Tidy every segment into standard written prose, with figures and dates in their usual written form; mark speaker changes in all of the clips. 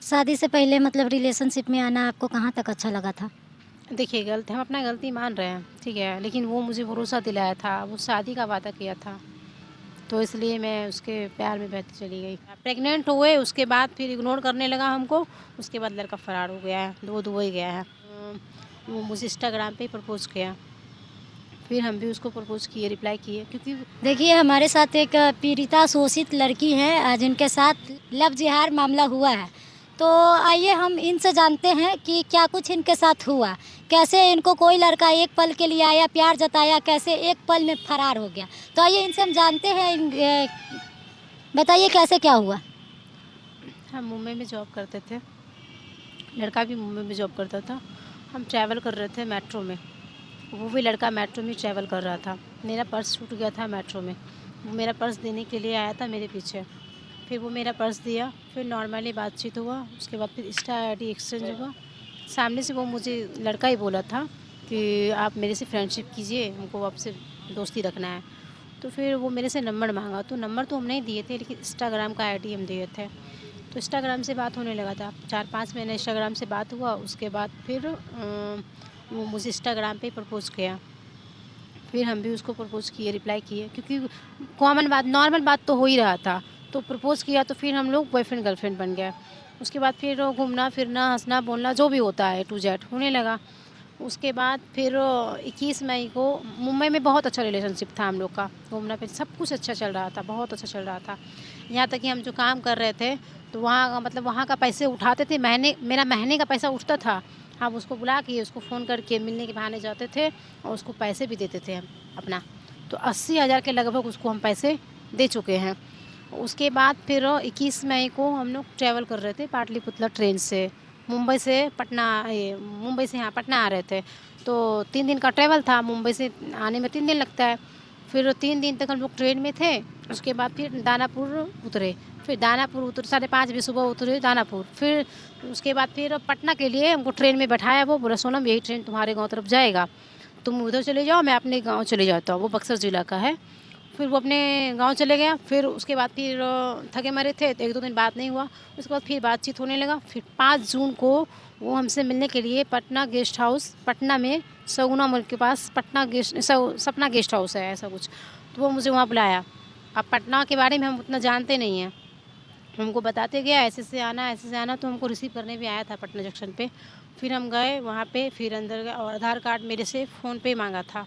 Speaker 1: शादी से पहले मतलब रिलेशनशिप में आना आपको कहाँ तक अच्छा लगा था?
Speaker 2: देखिए, हम अपना गलती मान रहे हैं, ठीक है, लेकिन वो मुझे भरोसा दिलाया था, वो शादी का वादा किया था, तो इसलिए मैं उसके प्यार में बहती चली गई। प्रेग्नेंट हुए उसके बाद फिर इग्नोर करने लगा हमको, उसके बाद लड़का फ़रार हो गया है, वो दुबई गया है। वो मुझे इंस्टाग्राम पे ही प्रपोज़ किया, फिर हम भी उसको प्रपोज़ किए, रिप्लाई किए, क्योंकि
Speaker 1: देखिए हमारे साथ एक पीड़िता शोषित लड़की है जिनके साथ लव जिहाद मामला हुआ है। तो आइए हम इनसे जानते हैं कि क्या कुछ इनके साथ हुआ, कैसे इनको कोई लड़का एक पल के लिए आया, प्यार जताया, कैसे एक पल में फरार हो गया। तो आइए इनसे हम जानते हैं बताइए कैसे क्या हुआ।
Speaker 2: हम मुंबई में जॉब करते थे, लड़का भी मुंबई में जॉब करता था। हम ट्रैवल कर रहे थे मेट्रो में, वो भी लड़का मेट्रो में ट्रैवल कर रहा था। मेरा पर्स छूट गया था मेट्रो में, वो मेरा पर्स देने के लिए आया था मेरे पीछे। फिर वो मेरा पर्स दिया, फिर नॉर्मली बातचीत हुआ, उसके बाद फिर इंस्टा आईडी एक्सचेंज हुआ। सामने से वो मुझे लड़का ही बोला था कि आप मेरे से फ्रेंडशिप कीजिए, हमको आपसे दोस्ती रखना है। तो फिर वो मेरे से नंबर मांगा, तो नंबर तो हम नहीं दिए थे, लेकिन इंस्टाग्राम का आईडी हम दिए थे। तो इंस्टाग्राम से बात होने लगा था, 4-5 महीने इंस्टाग्राम से बात हुआ। उसके बाद फिर वो मुझे इंस्टाग्राम पे प्रपोज़ किया, फिर हम भी उसको प्रपोज़ किए, रिप्लाई किए, क्योंकि कॉमन बात, नॉर्मल बात तो हो ही रहा था। तो प्रपोज़ किया तो फिर हम लोग बॉयफ्रेंड गर्लफ्रेंड बन गए। उसके बाद फिर घूमना फिरना, हंसना बोलना, जो भी होता है टू जेड होने लगा। उसके बाद फिर 21 मई को मुंबई में बहुत अच्छा रिलेशनशिप था हम लोग का, घूमना फिर सब कुछ अच्छा चल रहा था, बहुत अच्छा चल रहा था। यहाँ तक कि हम जो काम कर रहे थे तो वहाँ का मतलब वहाँ का पैसे उठाते थे, मेरा महीने का पैसा उठता था। हम उसको बुला के, उसको फ़ोन करके मिलने के बहाने जाते थे और उसको पैसे भी देते थे हम अपना। तो 80,000 के लगभग उसको हम पैसे दे चुके हैं। उसके बाद फिर 21 मई को हम लोग ट्रैवल कर रहे थे पाटलिपुत्र ट्रेन से, मुंबई से पटना, ये मुंबई से यहाँ पटना आ रहे थे। तो 3 दिन का ट्रैवल था, मुंबई से आने में 3 दिन लगता है। फिर 3 दिन तक हम लोग ट्रेन में थे। उसके बाद फिर दानापुर उतरे, फिर दानापुर 5:30 बजे सुबह उतरे दानापुर। फिर उसके बाद फिर पटना के लिए हमको ट्रेन में बैठाया, वो बोला सोनम यही ट्रेन तुम्हारे गाँव तरफ जाएगा, तुम उधर चले जाओ, मैं अपने गाँव चले जाता हूँ, वो बक्सर ज़िला का है। फिर वो अपने गांव चले गया। फिर उसके बाद फिर थके मरे थे तो 1-2 दिन बात नहीं हुआ। उसके बाद फिर बातचीत होने लगा। फिर 5 जून को वो हमसे मिलने के लिए पटना गेस्ट हाउस, पटना में सगुना मॉल के पास सपना गेस्ट हाउस है ऐसा कुछ, तो वो मुझे वहाँ बुलाया। अब पटना के बारे में हम उतना जानते नहीं हैं, हमको बताते गया ऐसे से आना, ऐसे से आना, तो हमको रिसीव करने भी आया था पटना जंक्शन पे। फिर हम गए वहाँ पे, फिर अंदर गए और आधार कार्ड मेरे से फ़ोन पे मांगा था,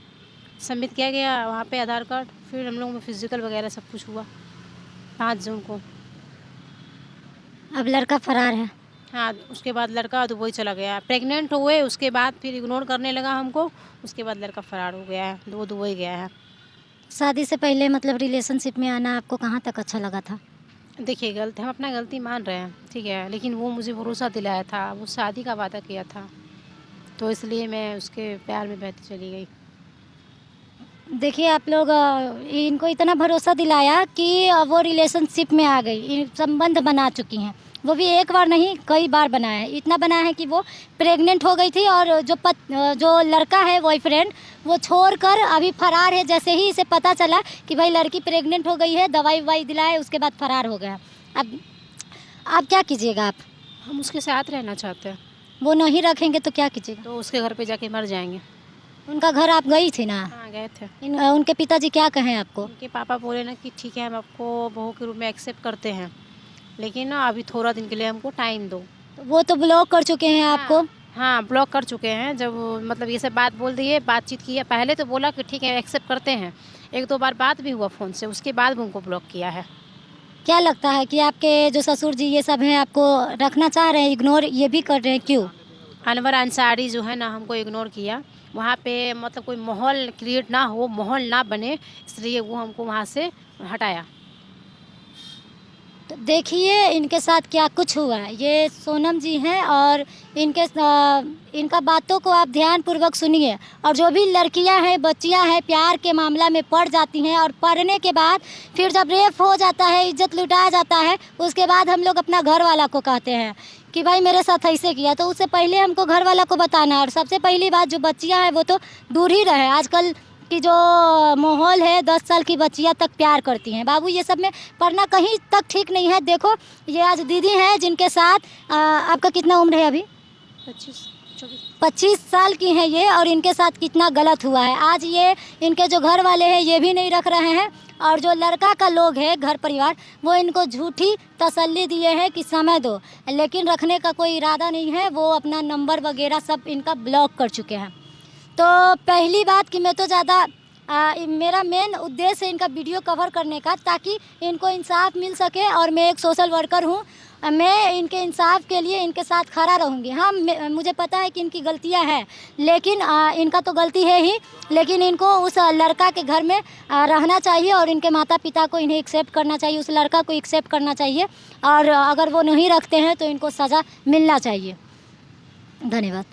Speaker 2: सबमिट किया गया वहाँ पे आधार कार्ड। फिर हम लोग में फिज़िकल वगैरह सब कुछ हुआ 5 जून को।
Speaker 1: अब लड़का फरार है।
Speaker 2: हाँ, उसके बाद लड़का दुबई चला गया, प्रेग्नेंट हुए उसके बाद फिर इग्नोर करने लगा हमको, उसके बाद लड़का फ़रार हो गया है, वो दुबई गया है।
Speaker 1: शादी से पहले मतलब रिलेशनशिप में आना आपको कहाँ तक अच्छा लगा था?
Speaker 2: देखिए, हम अपना गलती मान रहे हैं, ठीक है, लेकिन वो मुझे भरोसा दिलाया था, वो शादी का वादा किया था, तो इसलिए मैं उसके प्यार में बहती चली गई।
Speaker 1: देखिए आप लोग इनको इतना भरोसा दिलाया कि वो रिलेशनशिप में आ गई, संबंध बना चुकी हैं। वो भी एक बार नहीं कई बार बनाया है, इतना बनाया है कि वो प्रेग्नेंट हो गई थी और जो लड़का है बॉयफ्रेंड वो छोड़कर अभी फरार है। जैसे ही इसे पता चला कि भाई लड़की प्रेग्नेंट हो गई है, दवाई ववाई दिलाए, उसके बाद फरार हो गया। अब क्या कीजिएगा आप?
Speaker 2: हम उसके साथ रहना चाहते हैं।
Speaker 1: वो नहीं रखेंगे तो क्या कीजिएगा?
Speaker 2: तो उसके घर पे जाके मर जाएंगे।
Speaker 1: उनका घर आप गई थी ना?
Speaker 2: हाँ, गए थे।
Speaker 1: उनके पिताजी क्या कहें आपको?
Speaker 2: उनके पापा बोले ना कि ठीक है हम आपको बहू के रूप में एक्सेप्ट करते हैं, लेकिन ना अभी थोड़ा दिन के लिए हमको टाइम दो।
Speaker 1: तो वो तो ब्लॉक कर चुके हैं आपको?
Speaker 2: हाँ, ब्लॉक कर चुके हैं। जब मतलब ये सब बात बोल दिए, बातचीत की है, पहले तो बोला कि ठीक है एक्सेप्ट करते हैं, 1-2 बार बात भी हुआ फ़ोन से, उसके बाद भी उनको ब्लॉक किया है।
Speaker 1: क्या लगता है कि आपके जो ससुर जी ये सब हैं आपको रखना चाह रहे हैं, इग्नोर ये भी कर रहे हैं, क्यों?
Speaker 2: अनवर अंसारी जो है ना हमको इग्नोर किया, वहाँ पे मतलब कोई माहौल क्रिएट ना हो, माहौल ना बने, इसलिए वो हमको वहाँ से हटाया।
Speaker 1: तो देखिए इनके साथ क्या कुछ हुआ है। ये सोनम जी हैं और इनका बातों को आप ध्यानपूर्वक सुनिए। और जो भी लड़कियां हैं, बच्चियां हैं, प्यार के मामला में पड़ जाती हैं और पढ़ने के बाद फिर जब रेप हो जाता है, इज्जत लुटाया जाता है, उसके बाद हम लोग अपना घर वाला को कहते हैं कि भाई मेरे साथ ऐसे किया। तो उससे पहले हमको घर वाला को बताना है। और सबसे पहली बात, जो बच्चियाँ हैं वो तो दूर ही रहे। आजकल की जो माहौल है 10 साल की बच्चियां तक प्यार करती हैं। बाबू ये सब में पढ़ना कहीं तक ठीक नहीं है। देखो ये आज दीदी हैं जिनके साथ आपका कितना उम्र है अभी? 25 साल की हैं ये, और इनके साथ कितना गलत हुआ है। आज ये इनके जो घर वाले हैं ये भी नहीं रख रहे हैं, और जो लड़का का लोग है घर परिवार वो इनको झूठी तसल्ली दिए हैं कि समय दो, लेकिन रखने का कोई इरादा नहीं है। वो अपना नंबर वगैरह सब इनका ब्लॉक कर चुके हैं। तो पहली बात कि मैं तो ज़्यादा मेरा मेन उद्देश्य है इनका वीडियो कवर करने का, ताकि इनको इंसाफ मिल सके। और मैं एक सोशल वर्कर हूँ, मैं इनके इंसाफ के लिए इनके साथ खड़ा रहूँगी। हाँ, मुझे पता है कि इनकी गलतियाँ हैं, लेकिन इनका तो गलती है ही, लेकिन इनको उस लड़का के घर में रहना चाहिए, और इनके माता पिता को इन्हें एक्सेप्ट करना चाहिए, उस लड़का को एक्सेप्ट करना चाहिए। और अगर वो नहीं रखते हैं तो इनको सज़ा मिलना चाहिए। धन्यवाद।